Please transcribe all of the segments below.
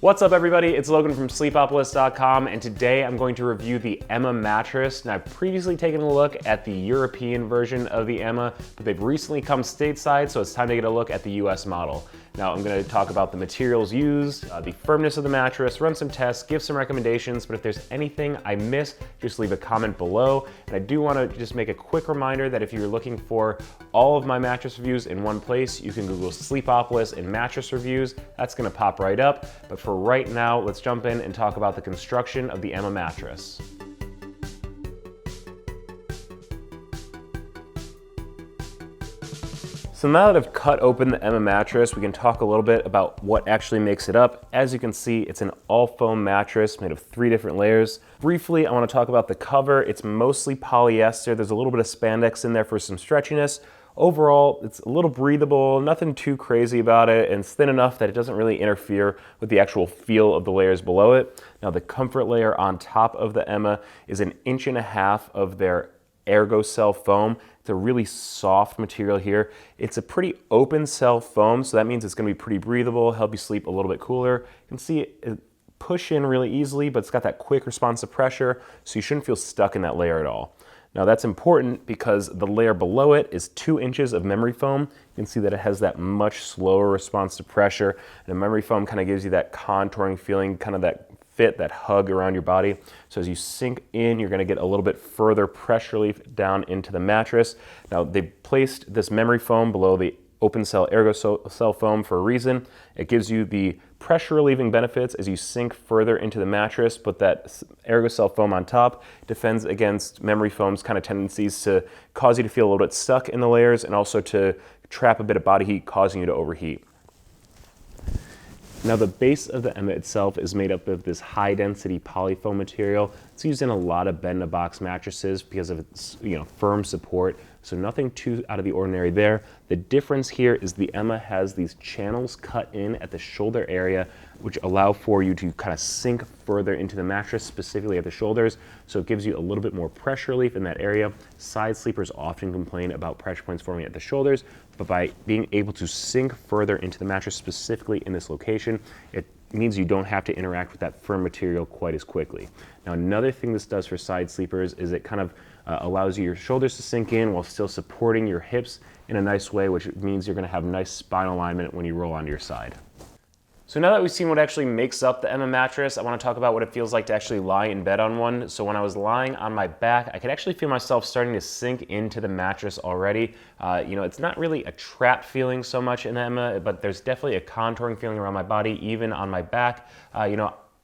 What's up everybody, it's Logan from Sleepopolis.com, and today I'm going to review the Emma mattress. Now I've previously taken a look at the European version of the Emma, but they've recently come stateside, so it's time to get a look at the US model. Now I'm going to talk about the materials used, the firmness of the mattress, run some tests, give some recommendations, but if there's anything I missed, just leave a comment below. And I do want to just make a quick reminder that if you're looking for all of my mattress reviews in one place, you can Google Sleepopolis and mattress reviews. That's going to pop right up. But for right now, let's jump in and talk about the construction of the Emma mattress. So now that I've cut open the Emma mattress, we can talk a little bit about what actually makes it up. As you can see, it's an all foam mattress made of 3 different layers. Briefly, I want to talk about the cover. It's mostly polyester. There's a little bit of spandex in there for some stretchiness. Overall, it's a little breathable, nothing too crazy about it, and it's thin enough that it doesn't really interfere with the actual feel of the layers below it. Now the comfort layer on top of the Emma is 1.5 inches of their ergo-cell foam. It's a really soft material here. It's a pretty open cell foam, so that means it's going to be pretty breathable, help you sleep a little bit cooler. You can see it push in really easily, but it's got that quick response to pressure, so you shouldn't feel stuck in that layer at all. Now that's important because the layer below it is 2 inches of memory foam. You can see that it has that much slower response to pressure, and the memory foam kind of gives you that contouring feeling, kind of that fit, that hug around your body. So as you sink in, you're going to get a little bit further pressure relief down into the mattress. Now they placed this memory foam below the open cell ergo cell foam for a reason. It gives you the pressure relieving benefits as you sink further into the mattress, but that ergo cell foam on top defends against memory foam's kind of tendencies to cause you to feel a little bit stuck in the layers and also to trap a bit of body heat, causing you to overheat. Now the base of the Emma itself is made up of this high density polyfoam material. It's used in a lot of bed-in-a-box mattresses because of its firm support, so nothing too out of the ordinary there. The difference here is the Emma has these channels cut in at the shoulder area, which allow for you to kind of sink further into the mattress, specifically at the shoulders, so it gives you a little bit more pressure relief in that area. Side sleepers often complain about pressure points forming at the shoulders, but by being able to sink further into the mattress, specifically in this location, it means you don't have to interact with that firm material quite as quickly. Now another thing this does for side sleepers is it kind of allows your shoulders to sink in while still supporting your hips in a nice way, which means you're going to have nice spinal alignment when you roll onto your side. So now that we've seen what actually makes up the Emma mattress, I want to talk about what it feels like to actually lie in bed on one. So when I was lying on my back, I could actually feel myself starting to sink into the mattress already. It's not really a trapped feeling so much in the Emma, but there's definitely a contouring feeling around my body, even on my back.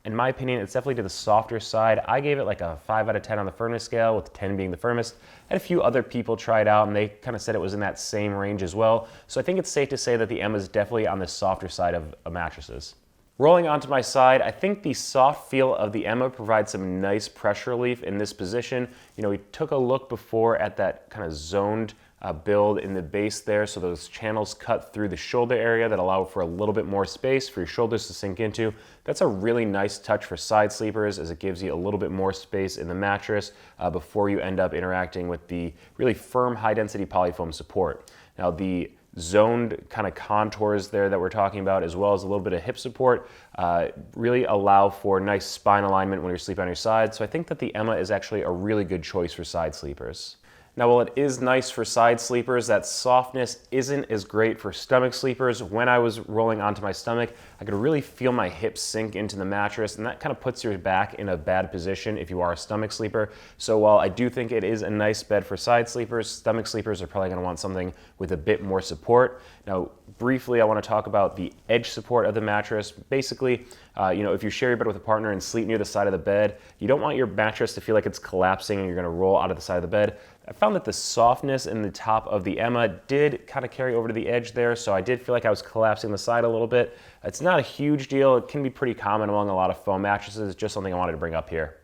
In my opinion, it's definitely to the softer side. I gave it like a 5 out of 10 on the firmness scale, with 10 being the firmest. I had a few other people try it out and they kind of said it was in that same range as well. So I think it's safe to say that the Emma is definitely on the softer side of mattresses. Rolling onto my side, I think the soft feel of the Emma provides some nice pressure relief in this position. We took a look before at that kind of zoned build in the base there, so those channels cut through the shoulder area that allow for a little bit more space for your shoulders to sink into. That's a really nice touch for side sleepers, as it gives you a little bit more space in the mattress before you end up interacting with the really firm high density polyfoam support. Now the zoned kind of contours there that we're talking about, as well as a little bit of hip support, really allow for nice spine alignment when you're sleeping on your side. So I think that the Emma is actually a really good choice for side sleepers. Now, while it is nice for side sleepers, that softness isn't as great for stomach sleepers. When I was rolling onto my stomach, I could really feel my hips sink into the mattress, and that kind of puts your back in a bad position if you are a stomach sleeper. So while I do think it is a nice bed for side sleepers, stomach sleepers are probably going to want something with a bit more support. Now, briefly, I want to talk about the edge support of the mattress. Basically, if you share your bed with a partner and sleep near the side of the bed, you don't want your mattress to feel like it's collapsing and you're going to roll out of the side of the bed. I found that the softness in the top of the Emma did kind of carry over to the edge there, so I did feel like I was collapsing the side a little bit. It's not a huge deal. It can be pretty common among a lot of foam mattresses. Just something I wanted to bring up here.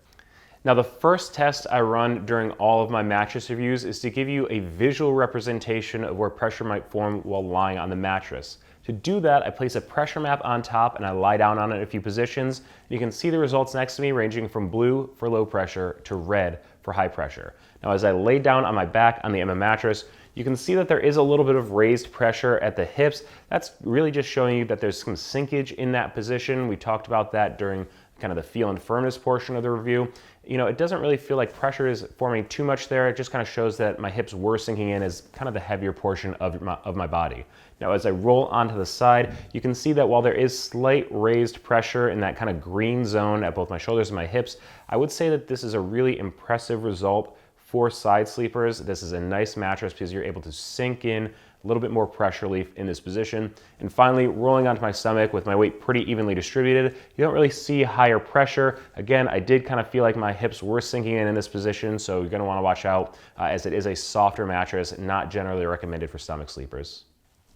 Now, the first test I run during all of my mattress reviews is to give you a visual representation of where pressure might form while lying on the mattress. To do that, I place a pressure map on top and I lie down on it in a few positions. You can see the results next to me, ranging from blue for low pressure to red for high pressure. Now, as I lay down on my back on the Emma mattress, You can see that there is a little bit of raised pressure at the hips. That's really just showing you that there's some sinkage in that position. We talked about that during kind of the feel and firmness portion of the review. You know, it doesn't really feel like pressure is forming too much there. It just kind of shows that my hips were sinking in as kind of the heavier portion of my body. Now, as I roll onto the side, you can see that while there is slight raised pressure in that kind of green zone at both my shoulders and my hips, I would say that this is a really impressive result for side sleepers. This is a nice mattress because you're able to sink in a little bit more pressure relief in this position. And finally, rolling onto my stomach with my weight pretty evenly distributed, you don't really see higher pressure. Again, I did kind of feel like my hips were sinking in this position, so you're gonna wanna watch out as it is a softer mattress, not generally recommended for stomach sleepers.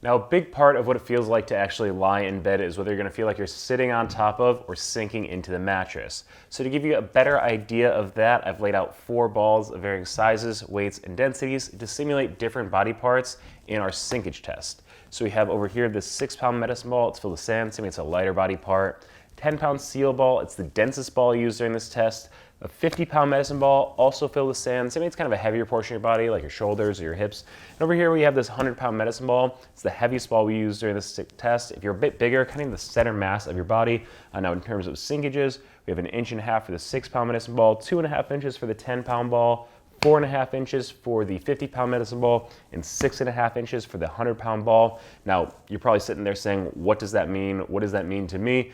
Now, a big part of what it feels like to actually lie in bed is whether you're gonna feel like you're sitting on top of or sinking into the mattress. So to give you a better idea of that, I've laid out 4 balls of varying sizes, weights, and densities to simulate different body parts in our sinkage test. So we have over here this 6-pound medicine ball. It's filled with sand, so it's a lighter body part. 10-pound seal ball, it's the densest ball used during this test. A 50-pound medicine ball, also filled with sand. So it's kind of a heavier portion of your body, like your shoulders or your hips. And over here we have this 100-pound medicine ball. It's the heaviest ball we use during this test. If you're a bit bigger, kind of the center mass of your body. Now in terms of sinkages, we have 1.5 inches for the 6-pound medicine ball, 2.5 inches for the 10-pound ball, 4.5 inches for the 50-pound medicine ball, and 6.5 inches for the 100-pound ball. Now, you're probably sitting there saying, what does that mean? What does that mean to me?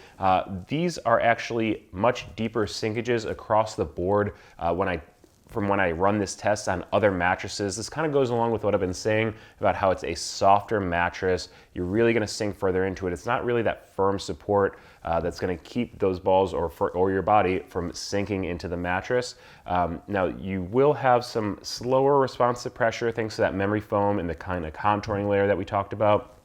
These are actually much deeper sinkages across the board from when I run this test on other mattresses. This kind of goes along with what I've been saying about how it's a softer mattress. You're really gonna sink further into it. It's not really that firm support that's gonna keep those balls or your body from sinking into the mattress. Now, you will have some slower response to pressure thanks to that memory foam and the kind of contouring layer that we talked about.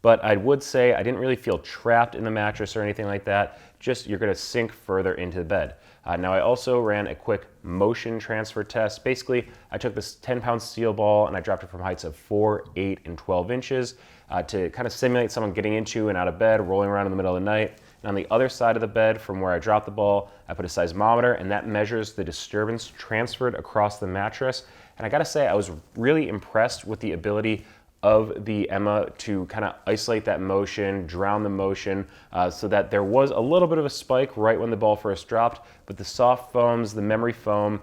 But I would say I didn't really feel trapped in the mattress or anything like that. Just you're gonna sink further into the bed. Now I also ran a quick motion transfer test. Basically, I took this 10-pound steel ball and I dropped it from heights of 4, 8, and 12 inches to kind of simulate someone getting into and out of bed, rolling around in the middle of the night. And on the other side of the bed from where I dropped the ball, I put a seismometer and that measures the disturbance transferred across the mattress. And I gotta say, I was really impressed with the ability of the Emma to kind of isolate that motion, drown the motion, so that there was a little bit of a spike right when the ball first dropped, but the soft foams, the memory foam,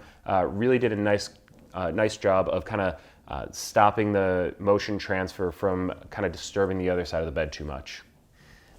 really did a nice job of kind of stopping the motion transfer from kind of disturbing the other side of the bed too much.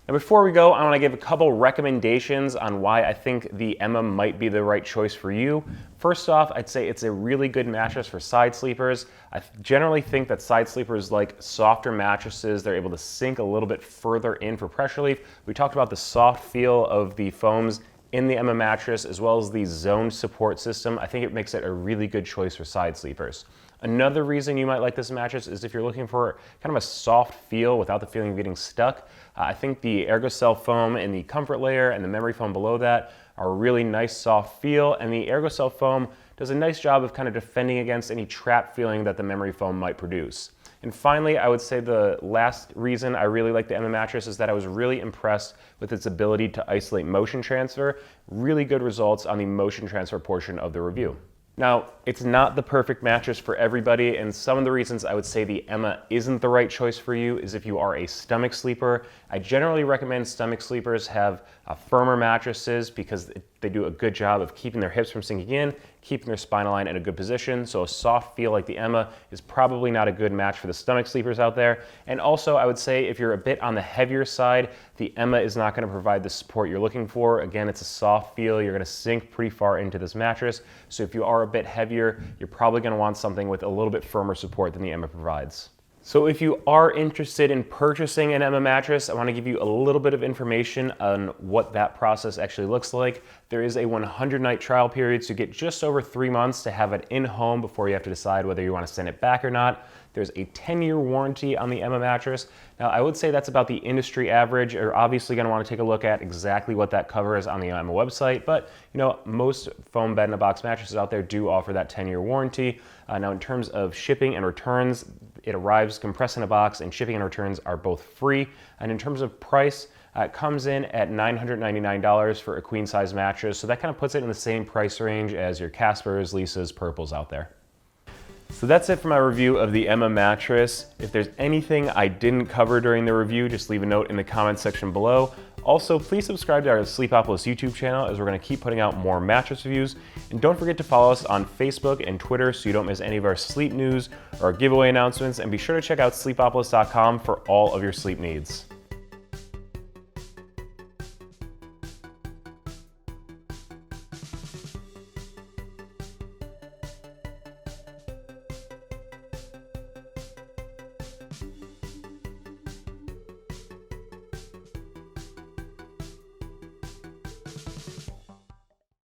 Now before we go, I want to give a couple recommendations on why I think the Emma might be the right choice for you. First off, I'd say it's a really good mattress for side sleepers. I generally think that side sleepers like softer mattresses. They're able to sink a little bit further in for pressure relief. We talked about the soft feel of the foams in the Emma mattress as well as the zone support system. I think it makes it a really good choice for side sleepers. Another reason you might like this mattress is if you're looking for kind of a soft feel without the feeling of getting stuck. I think the Ergocell foam and the comfort layer and the memory foam below that are a really nice soft feel, and the Ergocell foam does a nice job of kind of defending against any trap feeling that the memory foam might produce. And finally, I would say the last reason I really like the Emma mattress is that I was really impressed with its ability to isolate motion transfer. Really good results on the motion transfer portion of the review. Now, it's not the perfect mattress for everybody, and some of the reasons I would say the Emma isn't the right choice for you is if you are a stomach sleeper. I generally recommend stomach sleepers have firmer mattresses because they do a good job of keeping their hips from sinking in, keeping their spinal line in a good position. So a soft feel like the Emma is probably not a good match for the stomach sleepers out there. And also I would say if you're a bit on the heavier side, the Emma is not going to provide the support you're looking for. Again, it's a soft feel. You're going to sink pretty far into this mattress. So if you are a bit heavier, you're probably going to want something with a little bit firmer support than the Emma provides. So if you are interested in purchasing an Emma mattress, I want to give you a little bit of information on what that process actually looks like. There is a 100-night trial period, so you get just over 3 months to have it in home before you have to decide whether you want to send it back or not. There's a 10-year warranty on the Emma mattress. Now, I would say that's about the industry average. You're obviously going to want to take a look at exactly what that covers on the Emma website, but most foam bed-in-a-box mattresses out there do offer that 10-year warranty. Now, in terms of shipping and returns, it arrives compressed in a box, and shipping and returns are both free. And in terms of price, it comes in at $999 for a queen-size mattress, so that kind of puts it in the same price range as your Caspers, Lisas, Purples out there. So that's it for my review of the Emma mattress. If there's anything I didn't cover during the review, just leave a note in the comments section below. Also, please subscribe to our Sleepopolis YouTube channel as we're going to keep putting out more mattress reviews. And don't forget to follow us on Facebook and Twitter so you don't miss any of our sleep news or our giveaway announcements. And be sure to check out sleepopolis.com for all of your sleep needs.